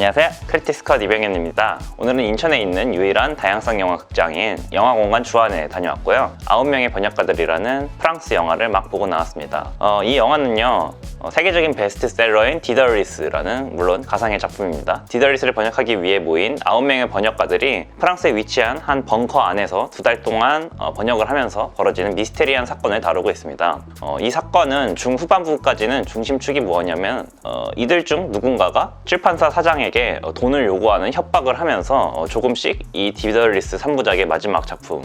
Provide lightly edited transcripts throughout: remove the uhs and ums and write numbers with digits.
안녕하세요, 크리티스컷 이병현입니다. 오늘은 인천에 있는 유일한 다양성 영화 극장인 영화공간 주안에 다녀왔고요. 9명의 번역가들이라는 프랑스 영화를 막 보고 나왔습니다. 이 영화는요, 세계적인 베스트셀러인 디더리스라는 물론 가상의 작품입니다. 디더리스를 번역하기 위해 모인 9명의 번역가들이 프랑스에 위치한 한 벙커 안에서 2달 동안 번역을 하면서 벌어지는 미스테리한 사건을 다루고 있습니다. 이 사건은 중후반부까지는 중심축이 뭐냐면 이들 중 누군가가 출판사 사장에게 돈을 요구하는 협박을 하면서 조금씩 이 디더리스 3부작의 마지막 작품,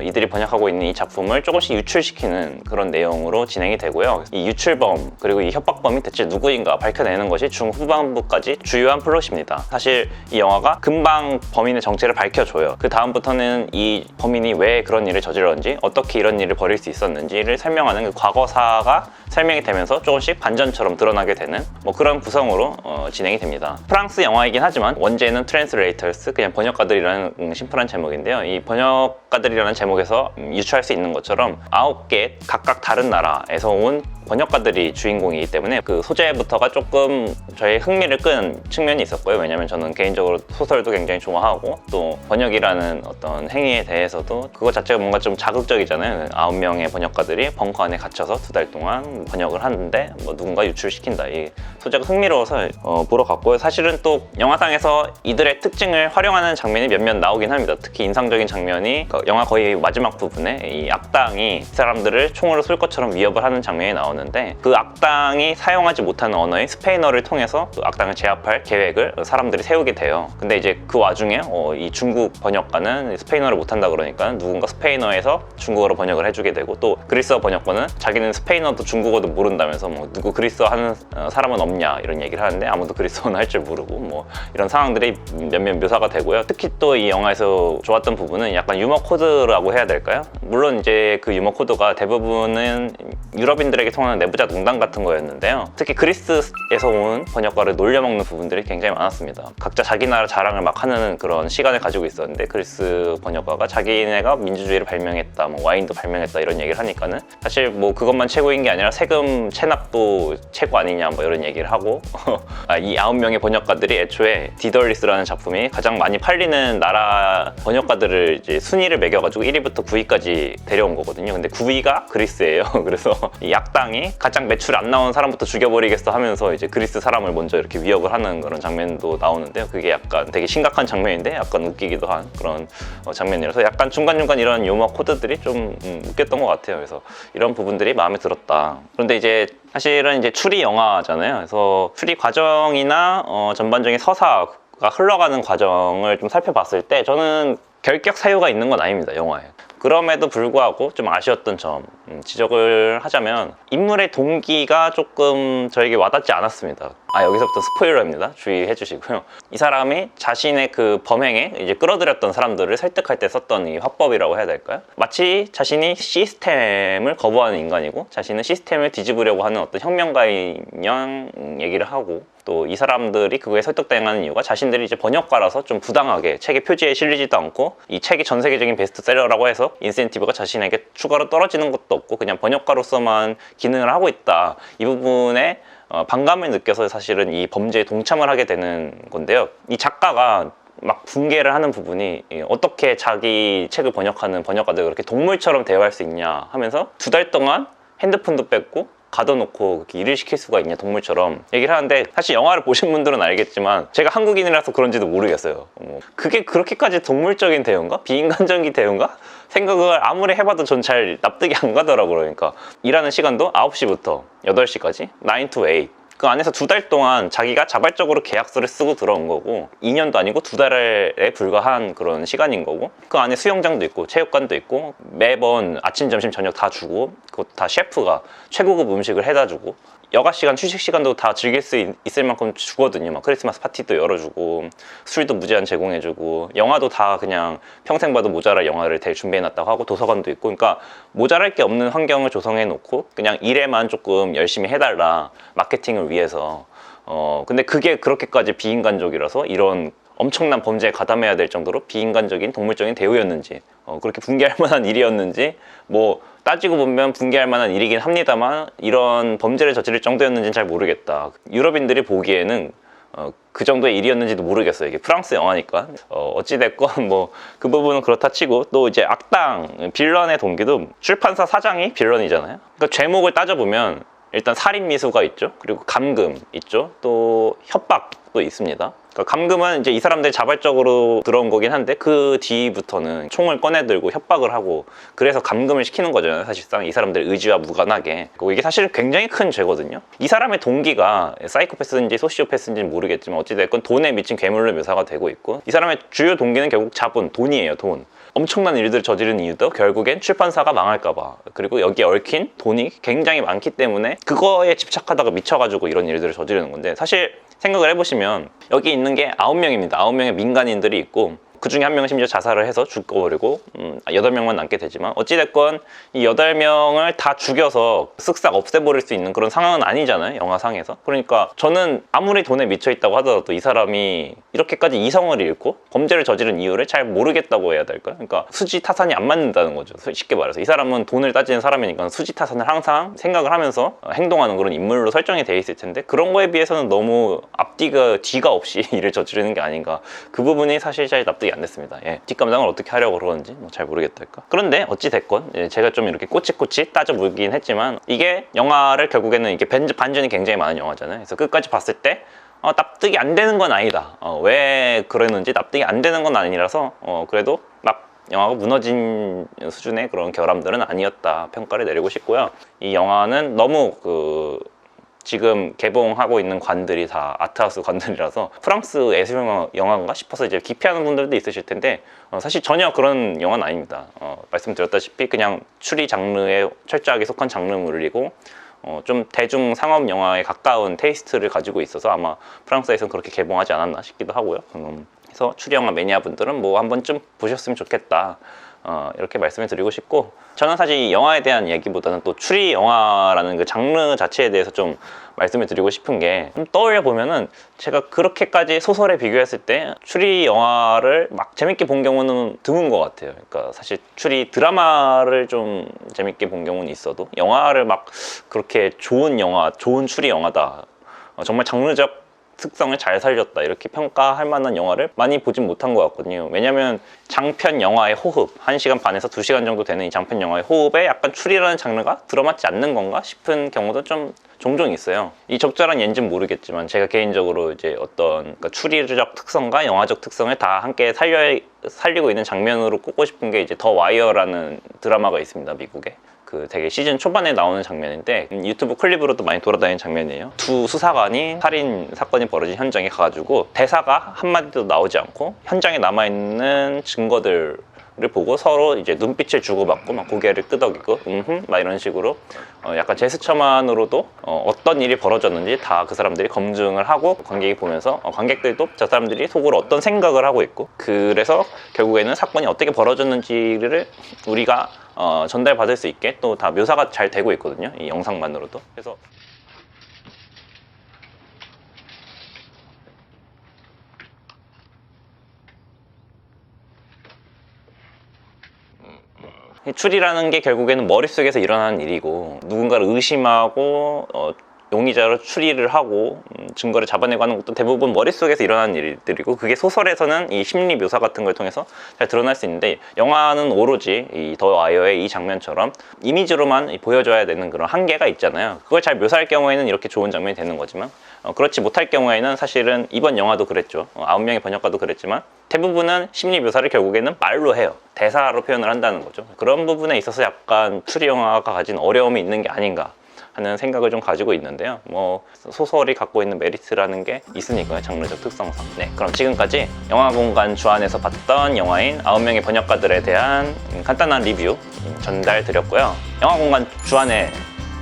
이들이 번역하고 있는 이 작품을 조금씩 유출시키는 그런 내용으로 진행이 되고요. 이 유출범 그리고 이 협박범이 대체 누구인가 밝혀내는 것이 중후반부까지 주요한 플롯입니다. 사실 이 영화가 금방 범인의 정체를 밝혀줘요. 그 다음부터는 이 범인이 왜 그런 일을 저질렀는지, 어떻게 이런 일을 벌일 수 있었는지를 설명하는 그 과거사가 설명이 되면서 조금씩 반전처럼 드러나게 되는 그런 구성으로 진행이 됩니다. 프랑스 영화이긴 하지만 원제는 트랜스레이터스, 그냥 번역가들이라는 심플한 제목인데요. 이 번역가들이라는 제목에서 유추할 수 있는 것처럼 9개 각각 다른 나라에서 온 번역가들이 주인공이기 때문에 그 소재부터가 조금 저의 흥미를 끈 측면이 있었고요. 왜냐면 저는 개인적으로 소설도 굉장히 좋아하고 또 번역이라는 어떤 행위에 대해서도 그것 자체가 뭔가 좀 자극적이잖아요. 9명의 번역가들이 벙커 안에 갇혀서 2달 동안 번역을 하는데 누군가 유출시킨다. 이 소재가 흥미로워서 보러 갔고요. 사실은 또 영화상에서 이들의 특징을 활용하는 장면이 몇몇 나오긴 합니다. 특히 인상적인 장면이 영화 거의 마지막 부분에 이 악당이 사람들을 총으로 쏠 것처럼 위협을 하는 장면이 나오는데, 그 악당이 사용하지 못하는 언어인 스페인어를 통해서 그 악당을 제압할 계획을 사람들이 세우게 돼요. 근데 이제 그 와중에 이 중국 번역가는 스페인어를 못한다 그러니까 누군가 스페인어에서 중국어로 번역을 해주게 되고, 또 그리스어 번역가는 자기는 스페인어도 중국어도 모른다면서 누구 그리스어 하는 사람은 없냐 이런 얘기를 하는데 아무도 그리스어는 할 줄 모르고 이런 상황들이 몇몇 묘사가 되고요. 특히 또 이 영화에서 좋았던 부분은 약간 유머 코드라고 해야 될까요? 물론 이제 그 유머 코드가 대부분은 유럽인들에게 통하는 내부자 농담 같은 거였는데요. 특히 그리스에서 온 번역가를 놀려먹는 부분들이 굉장히 많았습니다. 각자 자기 나라 자랑을 막 하는 그런 시간을 가지고 있었는데, 그리스 번역가가 자기네가 민주주의를 발명했다, 와인도 발명했다 이런 얘기를 하니까는 사실 그것만 최고인 게 아니라 세금 체납도 최고 아니냐 이런 얘기를 하고 이 9명의 번역가들이 애초에 디덜리스라는 작품이 가장 많이 팔리는 나라 번역가들을 이제 순위를 매겨가지고 1위부터 9위까지 데려온 거거든요. 근데 9위가 그리스예요. 그래서 이 악당이 가장 매출 안 나오는 사람부터 죽여버리겠어 하면서 이제 그리스 사람을 먼저 이렇게 위협을 하는 그런 장면도 나오는데요. 그게 약간 되게 심각한 장면인데 약간 웃기기도 한 그런 장면이라서 약간 중간중간 이런 유머 코드들이 좀 웃겼던 것 같아요. 그래서 이런 부분들이 마음에 들었다. 그런데 이제 사실은 이제 추리 영화잖아요. 그래서 추리 과정이나 전반적인 서사가 흘러가는 과정을 좀 살펴봤을 때 저는 결격 사유가 있는 건 아닙니다, 영화에. 그럼에도 불구하고 좀 아쉬웠던 점 지적을 하자면 인물의 동기가 조금 저에게 와닿지 않았습니다. 여기서부터 스포일러입니다. 주의해 주시고요. 이 사람이 자신의 그 범행에 이제 끌어들였던 사람들을 설득할 때 썼던 이 화법이라고 해야 될까요? 마치 자신이 시스템을 거부하는 인간이고 자신은 시스템을 뒤집으려고 하는 어떤 혁명가인 양 얘기를 하고, 또 이 사람들이 그거에 설득당하는 이유가 자신들이 이제 번역가라서 좀 부당하게 책의 표지에 실리지도 않고 이 책이 전 세계적인 베스트셀러라고 해서 인센티브가 자신에게 추가로 떨어지는 것도 없고 그냥 번역가로서만 기능을 하고 있다. 이 부분에 반감을 느껴서 사실은 이 범죄에 동참을 하게 되는 건데요. 이 작가가 막 붕괴를 하는 부분이 어떻게 자기 책을 번역하는 번역가들 그렇게 동물처럼 대화할 수 있냐 하면서 2달 동안 핸드폰도 뺐고 가둬놓고 그렇게 일을 시킬 수가 있냐 동물처럼 얘기를 하는데, 사실 영화를 보신 분들은 알겠지만 제가 한국인이라서 그런지도 모르겠어요. 그게 그렇게까지 동물적인 대우인가? 비인간적인 대우인가? 생각을 아무리 해봐도 전 잘 납득이 안 가더라고요. 그러니까 일하는 시간도 9시부터 8시까지 9 to 8, 그 안에서 2달 동안 자기가 자발적으로 계약서를 쓰고 들어온 거고 2년도 아니고 2달에 불과한 그런 시간인 거고, 그 안에 수영장도 있고 체육관도 있고 매번 아침 점심 저녁 다 주고 그것도 다 셰프가 최고급 음식을 해다 주고 여가 시간, 휴식 시간도 다 즐길 수 있을 만큼 주거든요. 크리스마스 파티도 열어주고 술도 무제한 제공해주고 영화도 다 그냥 평생 봐도 모자랄 영화를 대일 준비해놨다고 하고 도서관도 있고, 그러니까 모자랄 게 없는 환경을 조성해놓고 그냥 일에만 조금 열심히 해달라, 마케팅을 위해서. 근데 그게 그렇게까지 비인간적이라서 이런 엄청난 범죄에 가담해야 될 정도로 비인간적인 동물적인 대우였는지, 그렇게 붕괴할 만한 일이었는지, 따지고 보면 붕괴할 만한 일이긴 합니다만 이런 범죄를 저지를 정도였는지는 잘 모르겠다. 유럽인들이 보기에는 그 정도의 일이었는지도 모르겠어요. 이게 프랑스 영화니까. 어찌됐건 뭐 그 부분은 그렇다 치고, 또 이제 악당 빌런의 동기도 출판사 사장이 빌런이잖아요. 그러니까 죄목을 따져보면 일단 살인 미수가 있죠. 그리고 감금 있죠. 또 협박도 있습니다. 그러니까 감금은 이제 이 사람들이 자발적으로 들어온 거긴 한데, 그 뒤부터는 총을 꺼내 들고 협박을 하고, 그래서 감금을 시키는 거잖아요. 사실상 이 사람들의 의지와 무관하게. 이게 사실 굉장히 큰 죄거든요. 이 사람의 동기가 사이코패스인지 소시오패스인지는 모르겠지만 어찌됐건 돈에 미친 괴물로 묘사가 되고 있고, 이 사람의 주요 동기는 결국 자본, 돈이에요. 돈. 엄청난 일들을 저지른 이유도 결국엔 출판사가 망할까봐, 그리고 여기에 얽힌 돈이 굉장히 많기 때문에 그거에 집착하다가 미쳐가지고 이런 일들을 저지르는 건데, 사실 생각을 해보시면 여기 있는 게 9명입니다. 9명의 민간인들이 있고, 그 중에 한 명은 심지어 자살을 해서 죽어버리고 8명만 남게 되지만, 어찌됐건 이 8명을 다 죽여서 쓱싹 없애버릴 수 있는 그런 상황은 아니잖아요, 영화상에서. 그러니까 저는 아무리 돈에 미쳐있다고 하더라도 이 사람이 이렇게까지 이성을 잃고 범죄를 저지른 이유를 잘 모르겠다고 해야 될까요? 그러니까 수지타산이 안 맞는다는 거죠. 쉽게 말해서 이 사람은 돈을 따지는 사람이니까 수지타산을 항상 생각을 하면서 행동하는 그런 인물로 설정이 돼 있을 텐데, 그런 거에 비해서는 너무 뒤가 없이 일을 저지르는 게 아닌가. 그 부분이 사실 잘 납득이 안 됐습니다. 뒷감당을 어떻게 하려고 그러는지 잘 모르겠달까. 그런데 어찌됐건 제가 좀 이렇게 꼬치꼬치 따져 물긴 했지만, 이게 영화를 결국에는 이게 반전이 굉장히 많은 영화잖아요. 그래서 끝까지 봤을 때 납득이 안 되는 건 아니다. 왜 그러는지 납득이 안 되는 건 아니라서 그래도 막 영화가 무너진 수준의 그런 결함들은 아니었다 평가를 내리고 싶고요. 이 영화는 너무 지금 개봉하고 있는 관들이 다 아트하우스 관들이라서 프랑스 예술 영화인가 싶어서 이제 기피하는 분들도 있으실 텐데, 사실 전혀 그런 영화는 아닙니다. 말씀드렸다시피 그냥 추리 장르에 철저하게 속한 장르물이고, 좀 대중 상업 영화에 가까운 테이스트를 가지고 있어서 아마 프랑스에서는 그렇게 개봉하지 않았나 싶기도 하고요. 그래서 추리 영화 매니아 분들은 뭐 한 번쯤 보셨으면 좋겠다, 이렇게 말씀을 드리고 싶고, 저는 사실 이 영화에 대한 얘기보다는 또 추리 영화라는 그 장르 자체에 대해서 좀 말씀을 드리고 싶은 게, 좀 떠올려 보면은 제가 그렇게까지 소설에 비교했을 때 추리 영화를 막 재밌게 본 경우는 드문 것 같아요. 그러니까 사실 추리 드라마를 좀 재밌게 본 경우는 있어도, 영화를 막 그렇게 좋은 영화, 좋은 추리 영화다, 정말 장르적 특성을 잘 살렸다, 이렇게 평가할 만한 영화를 많이 보진 못한 것 같거든요. 왜냐면 장편 영화의 호흡, 1시간 반에서 2시간 정도 되는 이 장편 영화의 호흡에 약간 추리라는 장르가 들어맞지 않는 건가 싶은 경우도 좀 종종 있어요. 이 적절한 예인지는 모르겠지만, 제가 개인적으로 이제 어떤 그러니까 추리적 특성과 영화적 특성을 다 함께 살리고 있는 장면으로 꼽고 싶은 게 이제 더 와이어라는 드라마가 있습니다, 미국에. 되게 시즌 초반에 나오는 장면인데, 유튜브 클립으로도 많이 돌아다니는 장면이에요. 두 수사관이 살인 사건이 벌어진 현장에 가가지고 대사가 한마디도 나오지 않고 현장에 남아있는 증거들을 보고 서로 이제 눈빛을 주고받고 막 고개를 끄덕이고 막 이런 식으로 약간 제스처만으로도 어떤 일이 벌어졌는지 다 그 사람들이 검증을 하고, 관객이 보면서 관객들도 저 사람들이 속으로 어떤 생각을 하고 있고, 그래서 결국에는 사건이 어떻게 벌어졌는지를 우리가 전달받을 수 있게 또 다 묘사가 잘 되고 있거든요, 이 영상만으로도. 그래서 추리라는 게 결국에는 머릿속에서 일어나는 일이고, 누군가를 의심하고 용의자로 추리를 하고 증거를 잡아내고 하는 것도 대부분 머릿속에서 일어나는 일들이고, 그게 소설에서는 이 심리 묘사 같은 걸 통해서 잘 드러날 수 있는데, 영화는 오로지 이 더 와이어의 이 장면처럼 이미지로만 보여줘야 되는 그런 한계가 있잖아요. 그걸 잘 묘사할 경우에는 이렇게 좋은 장면이 되는 거지만, 그렇지 못할 경우에는 사실은 이번 영화도 그랬죠. 9명의 번역가도 그랬지만 대부분은 심리 묘사를 결국에는 말로 해요. 대사로 표현을 한다는 거죠. 그런 부분에 있어서 약간 추리 영화가 가진 어려움이 있는 게 아닌가 하는 생각을 좀 가지고 있는데요. 뭐 소설이 갖고 있는 메리트라는 게 있으니까요, 장르적 특성상. 네, 그럼 지금까지 영화공간 주안에서 봤던 영화인 9명의 번역가들에 대한 간단한 리뷰 전달 드렸고요. 영화공간 주안에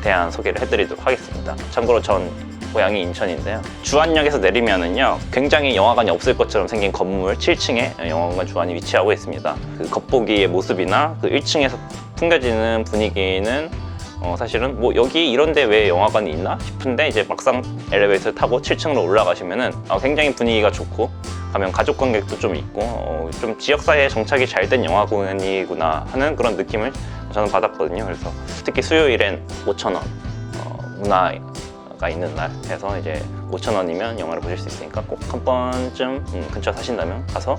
대한 소개를 해드리도록 하겠습니다. 참고로 전 고향이 인천인데요, 주안역에서 내리면은요 굉장히 영화관이 없을 것처럼 생긴 건물 7층에 영화공간 주안이 위치하고 있습니다. 그 겉보기의 모습이나 그 1층에서 풍겨지는 분위기는 사실은 뭐 여기 이런데 왜 영화관이 있나 싶은데, 이제 막상 엘리베이터를 타고 7층으로 올라가시면은 굉장히 분위기가 좋고, 가면 가족 관객도 좀 있고 좀 지역사회에 정착이 잘 된 영화관이구나 하는 그런 느낌을 저는 받았거든요. 그래서 특히 수요일엔 5,000원 문화 영화가 있는 날 해서 이제 5,000원이면 영화를 보실 수 있으니까 꼭 한 번쯤 근처 사신다면 가서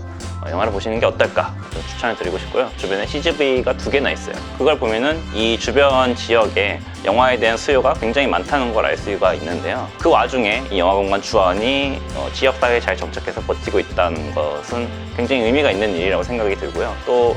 영화를 보시는 게 어떨까 좀 추천을 드리고 싶고요. 주변에 CGV가 2개나 있어요. 그걸 보면은 이 주변 지역에 영화에 대한 수요가 굉장히 많다는 걸 알 수가 있는데요. 그 와중에 이 영화공간 주안이 지역사회에 잘 정착해서 버티고 있다는 것은 굉장히 의미가 있는 일이라고 생각이 들고요. 또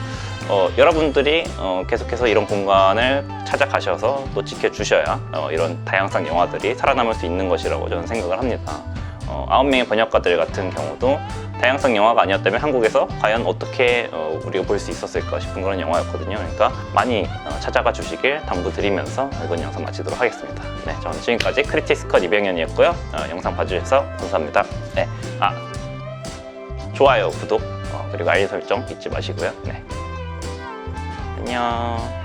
여러분들이 계속해서 이런 공간을 찾아가셔서 또 지켜주셔야 이런 다양성 영화들이 살아남을 수 있는 것이라고 저는 생각을 합니다. 9명의 번역가들 같은 경우도 다양성 영화가 아니었다면 한국에서 과연 어떻게 우리가 볼 수 있었을까 싶은 그런 영화였거든요. 그러니까 많이 찾아가 주시길 당부드리면서 이번 영상 마치도록 하겠습니다. 네, 저는 지금까지 크리티스 컷 이병현이었고요. 영상 봐주셔서 감사합니다. 네, 좋아요, 구독, 그리고 알림 설정 잊지 마시고요. 네. 안녕.